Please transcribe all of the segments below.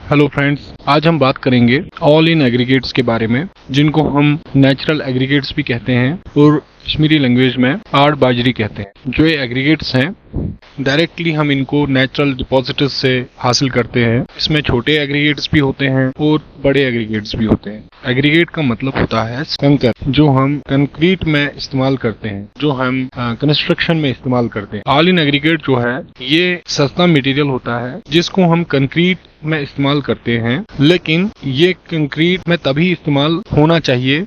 Hello friends, आज हम बात करेंगे ऑल इन एग्रीगेट्स के बारे में, जिनको हम नेचुरल एग्रीगेट्स भी कहते हैं और कश्मीरी लैंग्वेज में आड़ बाजरी कहते हैं। जो ये एग्रीगेट्स हैं, डायरेक्टली हम इनको नेचुरल डिपॉजिट्स से हासिल करते हैं। इसमें छोटे एग्रीगेट्स भी होते हैं और बड़े एग्रीगेट्स भी होते हैं। एग्रीगेट का मतलब होता है कंकर, जो हम कंक्रीट में इस्तेमाल करते हैं, जो हम कंस्ट्रक्शन में इस्तेमाल करते हैं। ऑल इन एग्रीगेट जो है, ये सस्ता मटेरियल होता है जिसको हम कंक्रीट में इस्तेमाल करते हैं, लेकिन ये कंक्रीट में तभी इस्तेमाल होना चाहिए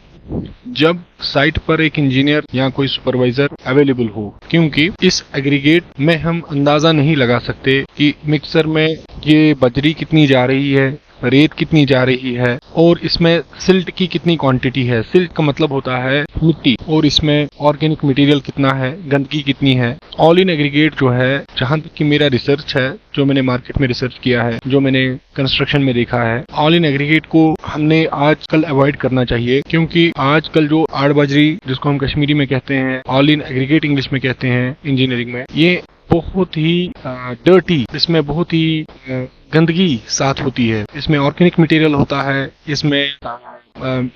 जब साइट पर एक इंजीनियर या कोई सुपरवाइजर अवेलेबल हो, क्योंकि इस एग्रीगेट में हम अंदाजा नहीं लगा सकते कि मिक्सर में ये बजरी कितनी जा रही है, रेत कितनी जा रही है और इसमें सिल्ट की कितनी क्वांटिटी है। सिल्ट का मतलब होता है मिट्टी, और इसमें ऑर्गेनिक मटेरियल कितना है, गंदगी कितनी है। ऑल इन एग्रीगेट जो है, जहां तक कि मेरा रिसर्च है, जो मैंने मार्केट में रिसर्च किया है, जो मैंने कंस्ट्रक्शन में देखा है, ऑल इन एग्रीगेट को हमने आजकल अवॉइड करना चाहिए, क्योंकि आजकल जो आड़ बाजरी, जिसको हम कश्मीरी में कहते हैं, ऑल इन एग्रीगेट इंग्लिश में कहते हैं इंजीनियरिंग में, ये बहुत ही डर्टी, इसमें बहुत ही गंदगी साथ होती है। इसमें ऑर्गेनिक मटेरियल होता है, इसमें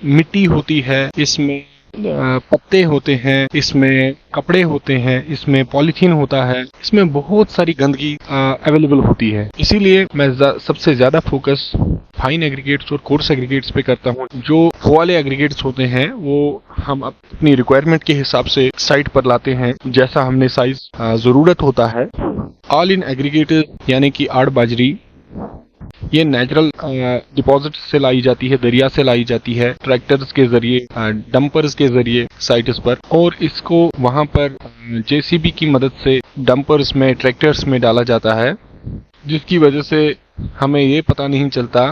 मिट्टी होती है, इसमें पत्ते होते हैं, इसमें कपड़े होते हैं, इसमें पॉलीथीन होता है, इसमें बहुत सारी गंदगी अवेलेबल होती है। इसीलिए मैं सबसे ज्यादा फोकस फाइन एग्रीगेट्स और कोर्स एग्रीगेट्स पे करता हूँ। जो वो वाले एग्रीगेट्स होते हैं, वो हम अपनी रिक्वायरमेंट के हिसाब से साइट पर लाते हैं, जैसा हमने साइज जरूरत होता है। ऑल इन एग्रीगेट यानी कि आड़ बाजरी, ये नेचुरल डिपॉजिट से लाई जाती है, दरिया से लाई जाती है, ट्रैक्टर्स के जरिए, डंपर्स के जरिए साइट्स पर, और इसको वहां पर जेसीबी की मदद से डंपर्स में, ट्रैक्टर्स में डाला जाता है, जिसकी वजह से हमें ये पता नहीं चलता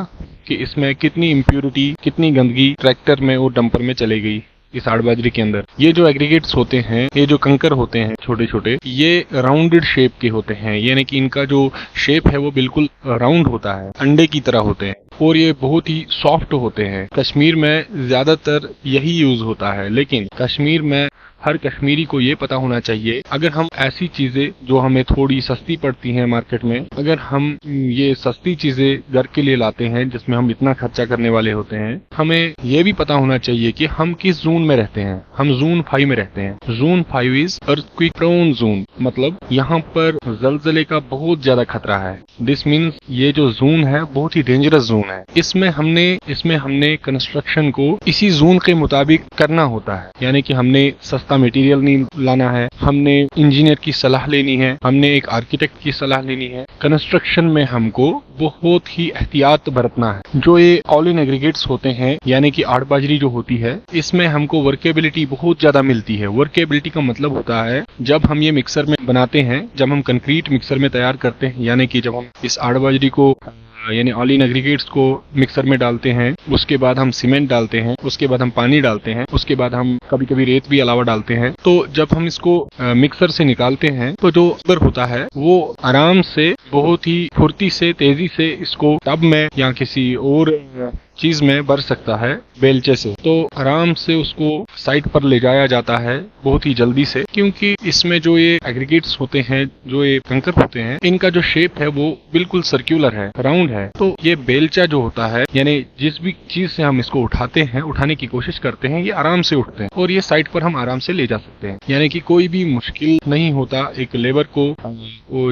कि इसमें कितनी इम्प्यूरिटी, कितनी गंदगी ट्रैक्टर में और डंपर में चले गई इस आड़ बाजरी के अंदर। ये जो एग्रीगेट्स होते हैं, ये जो कंकर होते हैं छोटे छोटे, ये राउंडेड शेप के होते हैं, यानी कि इनका जो शेप है वो बिल्कुल राउंड होता है, अंडे की तरह होते हैं, और ये बहुत ही सॉफ्ट होते हैं। कश्मीर में ज्यादातर यही यूज होता है, लेकिन कश्मीर में हर कश्मीरी को ये पता होना चाहिए, अगर हम ऐसी चीजें जो हमें थोड़ी सस्ती पड़ती हैं मार्केट में, अगर हम ये सस्ती चीजें घर के लिए लाते हैं जिसमें हम इतना खर्चा करने वाले होते हैं, हमें ये भी पता होना चाहिए कि हम किस जोन में रहते हैं। हम जोन 5 में रहते हैं। Zone 5 is earthquake prone zone, मतलब यहाँ पर जलजले का बहुत ज्यादा खतरा है। दिस मीन्स ये जो जोन है बहुत ही डेंजरस जोन है। इसमें हमने कंस्ट्रक्शन को इसी जोन के मुताबिक करना होता है, यानी कि हमने सस्ता मटेरियल नहीं लाना है, हमने इंजीनियर की सलाह लेनी है, हमने एक आर्किटेक्ट की सलाह लेनी है। कंस्ट्रक्शन में हमको बहुत ही एहतियात बरतना है। जो ये ऑल इन एग्रीगेट्स होते हैं, यानी कि आड़ बाजरी जो होती है, इसमें हमको वर्केबिलिटी बहुत ज्यादा मिलती है। वर्केबिलिटी का मतलब होता है, जब हम ये मिक्सर में बनाते हैं, जब हम कंक्रीट मिक्सर में तैयार करते हैं, यानी कि जब हम इस आड़ बाजरी को यानी ऑल इन एग्रीगेट्स को मिक्सर में डालते हैं, उसके बाद हम सीमेंट डालते हैं, उसके बाद हम पानी डालते हैं, उसके बाद हम कभी कभी रेत भी अलावा डालते हैं। तो जब हम इसको मिक्सर से निकालते हैं, तो जो फाइबर होता है वो आराम से, बहुत ही फुर्ती से, तेजी से इसको टब में या किसी और चीज में भर सकता है बेलचे से। तो आराम से उसको साइट पर ले जाया जाता है बहुत ही जल्दी से, क्योंकि इसमें जो ये एग्रीगेट्स होते हैं, जो ये कंकर होते हैं, इनका जो शेप है वो बिल्कुल सर्क्यूलर है, राउंड है। तो ये बेलचा जो होता है, यानी जिस भी चीज से हम इसको उठाते हैं, उठाने की कोशिश करते हैं, ये आराम से उठते हैं और ये साइट पर हम आराम से ले जा सकते हैं। यानी कि कोई भी मुश्किल नहीं होता एक लेबर को,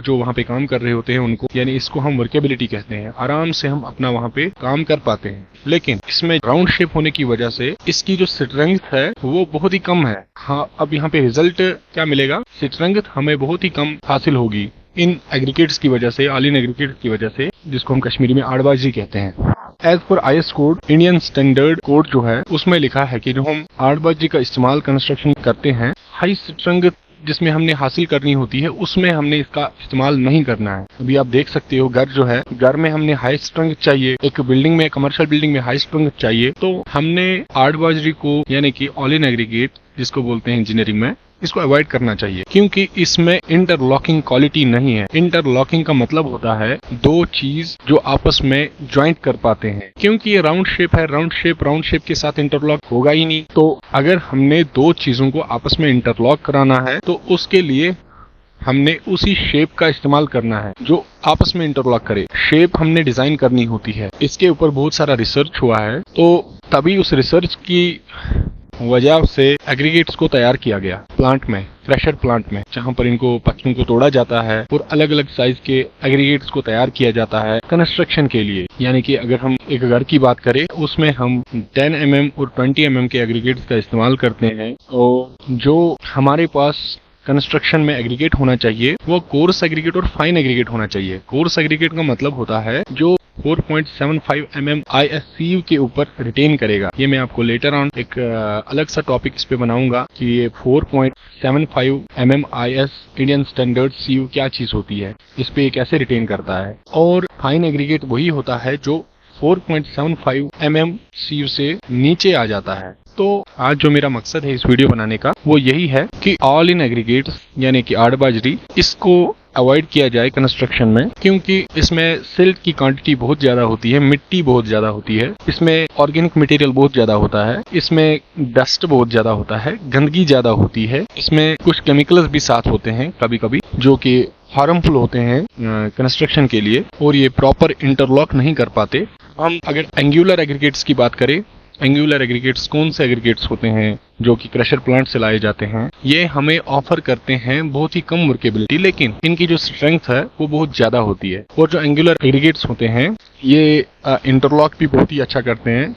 जो वहाँ पे काम कर रहे होते हैं उनको, यानी इसको हम वर्केबिलिटी कहते हैं। आराम से हम अपना वहाँ पे काम कर पाते हैं। लेकिन इसमें राउंड शेप होने की वजह से इसकी जो स्ट्रेंथ है वो बहुत ही कम है। हाँ, अब यहाँ पे रिजल्ट क्या मिलेगा? स्ट्रेंथ हमें बहुत ही कम हासिल होगी इन एग्रीगेट्स की वजह से, ऑल इन एग्रीगेट्स की वजह से, जिसको हम कश्मीरी में आड़ बाजरी कहते हैं। As per IS code, Indian standard code जो है, उसमें लिखा है कि जो हम आड़ बाजरी का इस्तेमाल कंस्ट्रक्शन करते हैं, हाई स्ट्रेंथ जिसमें हमने हासिल करनी होती है, उसमें हमने इसका इस्तेमाल नहीं करना है। अभी आप देख सकते हो, घर जो है, घर में हमने हाई स्ट्रेंथ चाहिए, एक बिल्डिंग में, कमर्शियल बिल्डिंग में हाई स्ट्रेंथ चाहिए, तो हमने आड़ बाजरी को, यानी कि ऑल इन एग्रीगेट जिसको बोलते हैं इंजीनियरिंग में, इसको अवॉइड करना चाहिए, क्योंकि इसमें इंटरलॉकिंग क्वालिटी नहीं है। इंटरलॉकिंग का मतलब होता है दो चीज जो आपस में ज्वाइंट कर पाते हैं। क्योंकि ये राउंड शेप है, राउंड शेप के साथ इंटरलॉक होगा ही नहीं। तो अगर हमने दो चीजों को आपस में इंटरलॉक कराना है, तो उसके लिए हमने उसी शेप का इस्तेमाल करना है जो आपस में इंटरलॉक करे। शेप हमने डिजाइन करनी होती है। इसके ऊपर बहुत सारा रिसर्च हुआ है, तो तभी उस रिसर्च की वजह से एग्रीगेट्स को तैयार किया गया प्लांट में, क्रशर प्लांट में, जहां पर इनको पत्तों को तोड़ा जाता है और अलग अलग साइज के एग्रीगेट्स को तैयार किया जाता है कंस्ट्रक्शन के लिए। यानी कि अगर हम एक घर की बात करें, उसमें हम 10 mm और 20 mm के एग्रीगेट्स का इस्तेमाल करते हैं। और जो हमारे पास कंस्ट्रक्शन में एग्रीगेट होना चाहिए वो कोर्स एग्रीगेट और फाइन एग्रीगेट होना चाहिए। कोर्स एग्रीगेट का मतलब होता है जो 4.75 mm ISCU के ऊपर रिटेन करेगा। ये मैं आपको लेटर ऑन एक अलग सा टॉपिक इस पे बनाऊंगा कि ये 4.75 mm IS Indian standard CU क्या चीज होती है, इस पे कैसे रिटेन करता है। और फाइन एग्रीगेट वही होता है जो 4.75 mm CU से नीचे आ जाता है। तो आज जो मेरा मकसद है इस वीडियो बनाने का वो यही है कि ऑल इन एग्रीगेट्स यानी कि आड़ बाजरी, इसको अवॉइड किया जाए कंस्ट्रक्शन में, क्योंकि इसमें सिल्ट की क्वांटिटी बहुत ज्यादा होती है, मिट्टी बहुत ज्यादा होती है, इसमें ऑर्गेनिक मटेरियल बहुत ज्यादा होता है, इसमें डस्ट बहुत ज्यादा होता है, गंदगी ज्यादा होती है, इसमें कुछ केमिकल्स भी साथ होते हैं कभी कभी जो कि हार्मफुल होते हैं कंस्ट्रक्शन के लिए, और ये प्रॉपर इंटरलॉक नहीं कर पाते। हम अगर एंगुलर एग्रीगेट्स की बात करें, एंगुलर एग्रीगेट्स कौन से एग्रीगेट्स होते हैं जो कि क्रशर प्लांट से लाए जाते हैं, ये हमें ऑफर करते हैं बहुत ही कम वर्केबिलिटी, लेकिन इनकी जो स्ट्रेंथ है वो बहुत ज्यादा होती है। और जो एंगुलर एग्रीगेट्स होते हैं ये इंटरलॉक भी बहुत ही अच्छा करते हैं,